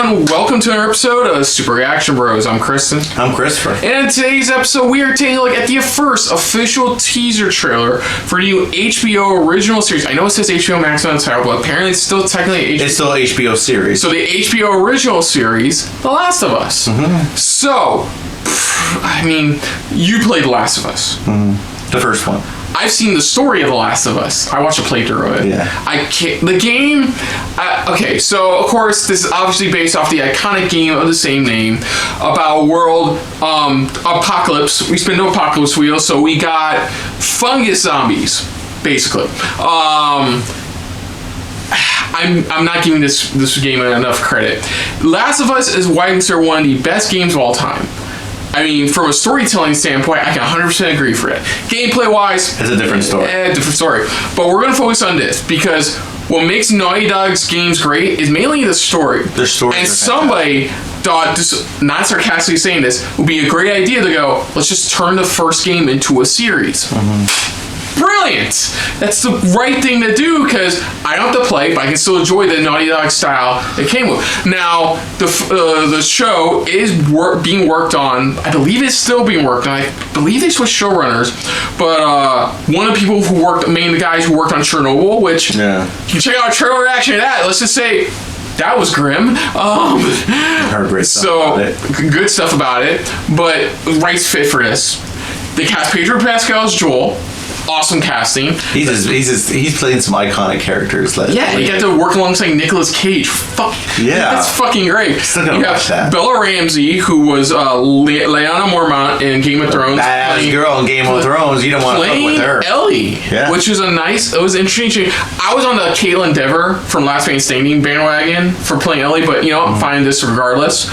everyone. Welcome to another episode of Super Reaction Bros. I'm Kristen. I'm Christopher. And in today's episode, we are taking a look at the first official teaser trailer for the new HBO original series. I know it says HBO Max on the title, but apparently it's still technically It's still HBO series. So the HBO original series, The Last of Us. Mm-hmm. So, I mean, you played The Last of Us. Mm-hmm. The first one. I've seen the story of The Last of Us. I watched a playthrough of it. Yeah. I can't. The game. Okay, so of course this is obviously based off the iconic game of the same name about a world apocalypse. We spin the apocalypse wheel, so we got fungus zombies, basically. I'm not giving this game enough credit. Last of Us is widely considered one of the best games of all time. I mean, from a storytelling standpoint, I can 100% agree for it. Gameplay-wise, it's a different story. Different story. But we're going to focus on this because what makes Naughty Dog's games great is mainly the story. The story. And somebody thought, this, not sarcastically saying this, would be a great idea to go, let's just turn the first game into a series. Mm-hmm. Brilliant! That's the right thing to do because I don't have to play, but I can still enjoy the Naughty Dog style it came with. Now, the show is being worked on. I believe it's still being worked on. I believe they switched showrunners, but one of the people who worked, the guys who worked on Chernobyl, which you can check out a trailer reaction to that. Let's just say that was grim. Heard great stuff about it. Good stuff about it, but right fit for this. They cast Pedro Pascal as Joel. Awesome casting. He's playing some iconic characters. Yeah, he got to work alongside Nicolas Cage. Fuck. Yeah. That's fucking great. Still gonna watch that. Bella Ramsey, who was Lyanna Mormont in Game of Thrones. Badass girl in Game of Thrones. You don't want to fuck with her. Ellie. Yeah. Which was it was interesting. I was on the Caitlin Dever from Last Man Standing bandwagon for playing Ellie, but I'm finding this regardless.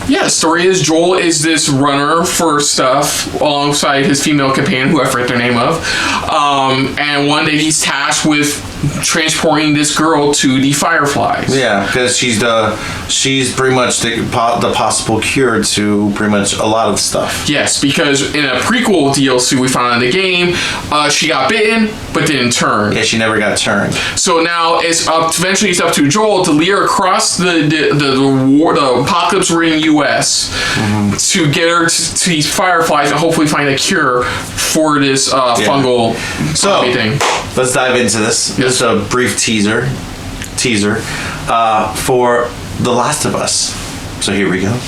Yeah, the story is Joel is this runner for stuff alongside his female companion, who I forget their name of. And one day he's tasked with transporting this girl to the Fireflies. Yeah, because she's pretty much the possible cure to pretty much a lot of stuff. Yes, because in a prequel DLC we found in the game, she got bitten but didn't turn. Yeah, she never got turned. So now eventually it's up to Joel to lead her across the apocalypse-ridden U.S. To get her to these Fireflies and hopefully find a cure for this fungal thing. Let's dive into this. Just a brief teaser for The Last of Us. So here we go.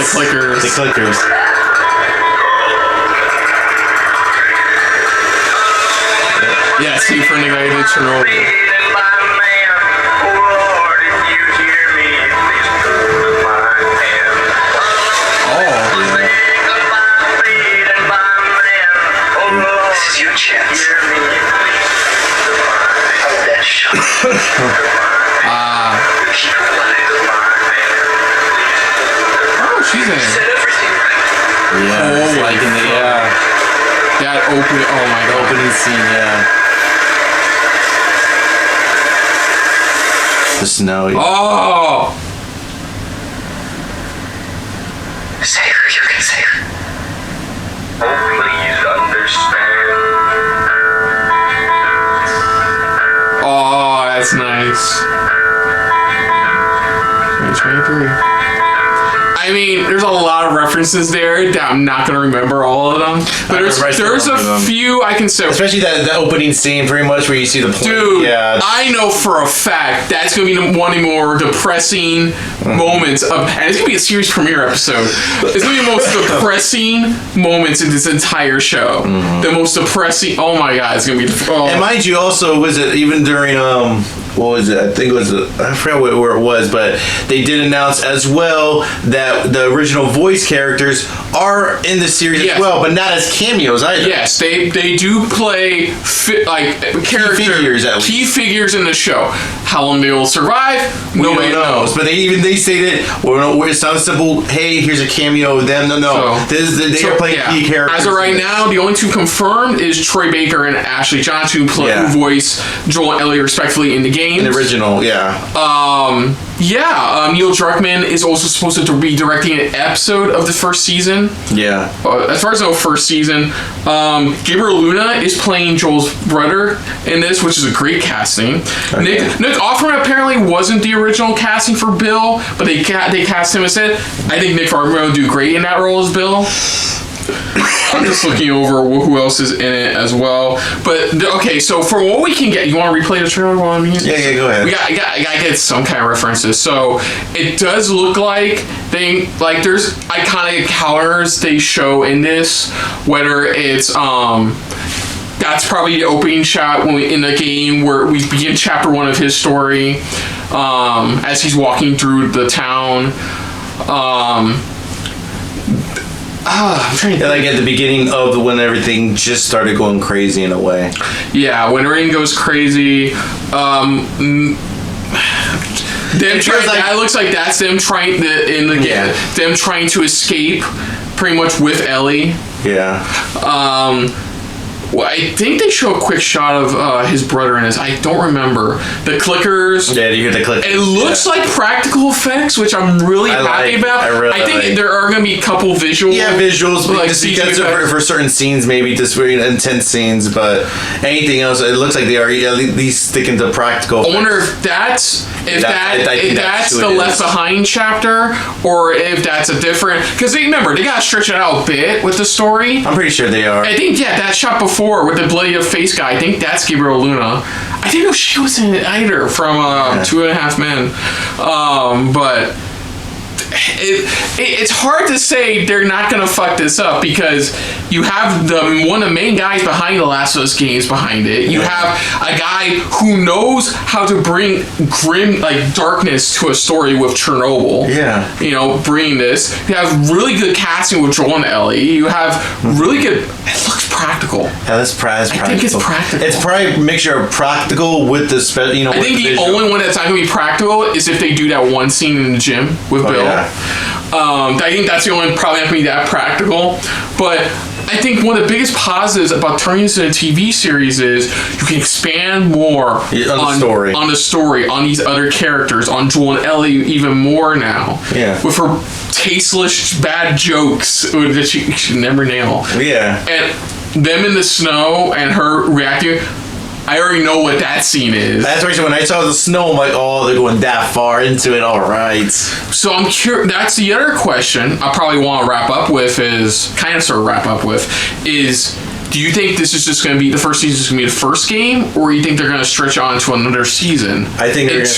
The clickers. Yeah, see for the guy who Chernobyl. This is your chance. Hold that shot. She's in it. Yeah, it's like in the that opening. Oh my god, opening scene. Yeah. The snow. Yeah. Oh. Save her. You can save her. Oh, please understand. Oh, that's nice. 2023. I mean, there's a lot of references there that I'm not going to remember all of them. But there's a few I can say. Especially that opening scene, pretty much, where you see the plane. Dude, I know for a fact that's going to be one of the more depressing moments of, and it's going to be a series premiere episode. It's going to be the most depressing moments in this entire show. The most depressing. Oh my god, it's going to be. And mind you, also, was it even during what was it? I think it was I forgot where it was, but they did announce as well that that the original voice characters are in the series Yes. as well, but not as cameos either. Yes, they do play figures, at least. key figures in the show. How long they will survive, nobody knows. But they stated, well, it sounds simple. Hey, here's a cameo of them. No. They are playing key characters. As of right now, the only two confirmed is Troy Baker and Ashley Johnson, who voice Joel and Ellie respectively in the games. In the original, yeah. Neil Druckmann is also supposed to be directing an episode of the first season. Yeah. As far as the first season, Gabriel Luna is playing Joel's brother in this, which is a great casting. Okay. Nick Offerman apparently wasn't the original casting for Bill, but they cast him instead. I think Nick Offerman will do great in that role as Bill. I'm just looking over who else is in it as well. But okay, so for what we can get, you want to replay the trailer while I'm here? Yeah, go ahead. We got get some kind of references. So it does look like there's iconic counters they show in this. Whether it's that's probably the opening shot in the game where we begin chapter 1 of his story, as he's walking through the town. I'm trying to like at the beginning of when everything just started going crazy in a way. Yeah, when everything goes crazy. That looks like that's them trying them trying to escape, pretty much with Ellie. Yeah. Well, I think they show a quick shot of his brother in this. I don't remember. The clickers. Yeah, you hear the clickers. It looks like practical effects, which I'm really happy about. I think there are going to be a couple visuals. Yeah, visuals. Like just because for certain scenes, maybe just very intense scenes, but anything else, it looks like they are at least sticking to practical effects. I wonder if that's the Left Behind chapter, or if that's a different. Because remember, they got to stretch it out a bit with the story. I'm pretty sure they are. I think that shot before with the bloody face guy, I think that's Gabriel Luna. I didn't know she was in it either from 2.5 Men. But it's hard to say they're not going to fuck this up because you have one of the main guys behind the Last of Us games behind it. You have a guy who knows how to bring grim, darkness to a story with Chernobyl. Yeah. Bringing this. You have really good casting with Joel and Ellie. You have really good... It looks practical. Yeah, that's practical. I think it's practical. It's probably a mixture of practical with the special. I think the only one that's not going to be practical is if they do that one scene in the gym with Bill. Yeah. I think that's the only probably not going to be that practical. But I think one of the biggest positives about turning this into a TV series is you can expand more on the story, on these other characters, on Joel and Ellie even more now. Yeah. With her tasteless bad jokes that she never nail. Yeah. And them in the snow and her reacting. I already know what that scene is. That's the reason when I saw the snow, I'm like, oh, they're going that far into it. All right. So I'm curious. That's the other question I probably want to wrap up with is, do you think this is just going to be, the first season is going to be the first game, or do you think they're going to stretch it on to another season? I think they're going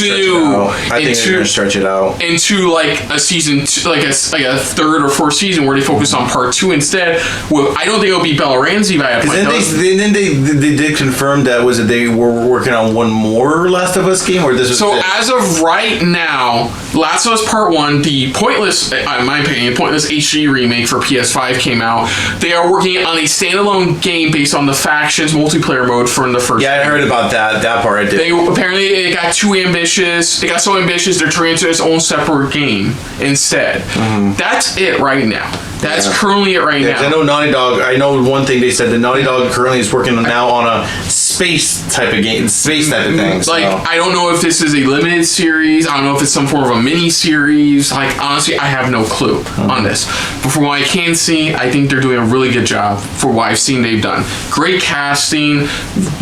to stretch it out. Into a season, like a third or fourth season where they focus on part 2 instead. Well, I don't think it'll be Bella Ramsey by that point. Then they did confirm that they were working on one more Last of Us game, or this was so as of right now, Last of Us Part 1, the pointless, in my opinion, pointless HD remake for PS5 came out. They are working on a standalone game based on the factions multiplayer mode from the first game. I heard about that part. I did. It got too ambitious. They got so ambitious they're turning it into its own separate game instead. Mm-hmm. That's it right now. That's currently it right now. I know Naughty Dog. I know one thing they said that Naughty Dog currently is working now on a space type of game, space type of thing. So. I don't know if this is a limited series. I don't know if it's some form of a mini series. Honestly, I have no clue on this. But from what I can see, I think they're doing a really good job for what I've seen they've done. Great casting,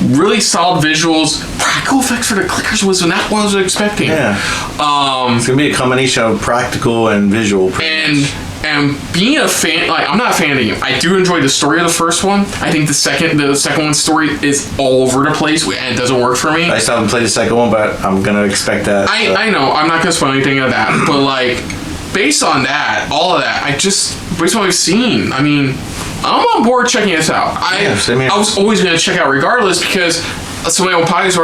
really solid visuals, practical effects for the clickers was not what I was expecting. Yeah. It's gonna be a combination of practical and visual. And being a fan, I'm not a fan of the game. I do enjoy the story of the first one. I think the second one's story is all over the place and it doesn't work for me. I still haven't played the second one, but I'm gonna expect that. I know. I'm not gonna spoil anything of that, but based on that, all of that, based on what I've seen, I'm on board checking this out. I was always gonna check out regardless because somebody on podcast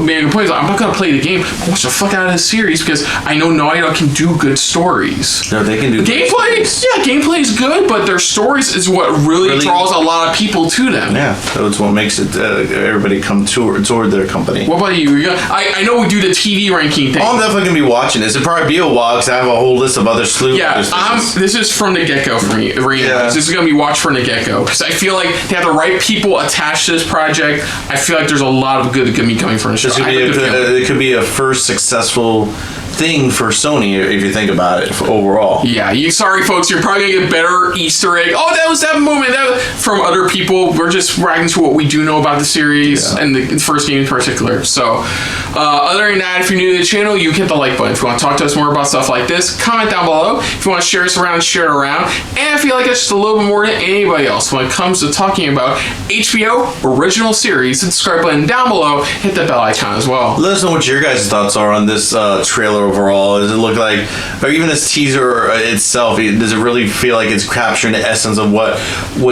made a complaint. I'm not gonna play the game. Watch the fuck out of this series because I know Naughty Dog can do good stories. No, they can do gameplay. Yeah, gameplay is good, but their stories is what really draws a lot of people to them. Yeah, that's what makes it everybody come toward their company. What about you? I know we do the TV ranking thing. I'm definitely gonna be watching this. It'll probably be a while because I have a whole list of other slew. Yeah, this is from the get-go for me. This is gonna be watched from the get-go because I feel like they have the right people attached to this project. I feel like there's a lot of good gonna be coming from the show. It could be a first successful thing for Sony if you think about it overall. Yeah, sorry folks, you're probably gonna get better Easter egg. Oh, that was that moment from other people. We're just bragging to what we do know about the series and the first game in particular. So, other than that, if you're new to the channel, you hit the like button. If you want to talk to us more about stuff like this, comment down below. If you want to share us around, share it around. And if you like us just a little bit more than anybody else when it comes to talking about HBO original series, hit the subscribe button down below. Hit the bell icon as well. Let us know what your guys' thoughts are on this trailer overall. Does it look like, or even this teaser itself, does it really feel like it's capturing the essence of what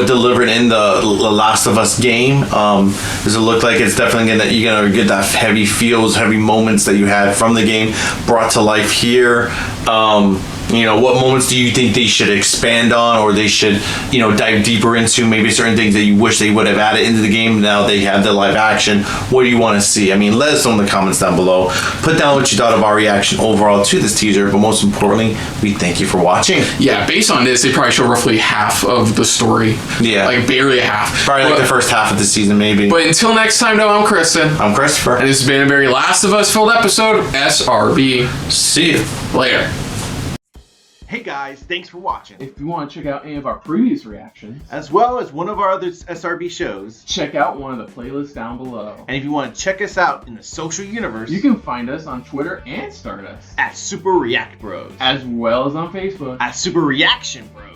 delivered in the Last of Us game? Does it look like it's definitely you're gonna get that heavy feels, heavy moments that you had from the game brought to life here? What moments do you think they should expand on, or they should, dive deeper into? Maybe certain things that you wish they would have added into the game. Now they have the live action. What do you want to see? I mean, let us know in the comments down below. Put down what you thought of our reaction overall to this teaser, but most importantly, we thank you for watching. Yeah, based on this, they probably show roughly half of the story. Yeah. Like barely half. Probably like the first half of the season, maybe. But until next time, though, I'm Kristen. I'm Christopher. And this has been a very Last of Us filled episode of SRB. See you Later. Hey guys, thanks for watching. If you want to check out any of our previous reactions, As well as one of our other SRB shows. check out one of the playlists down below. And if you want to check us out in the social universe, You can find us on Twitter and Stardust, at Super React Bros. as well as on Facebook. At Super Reaction Bros.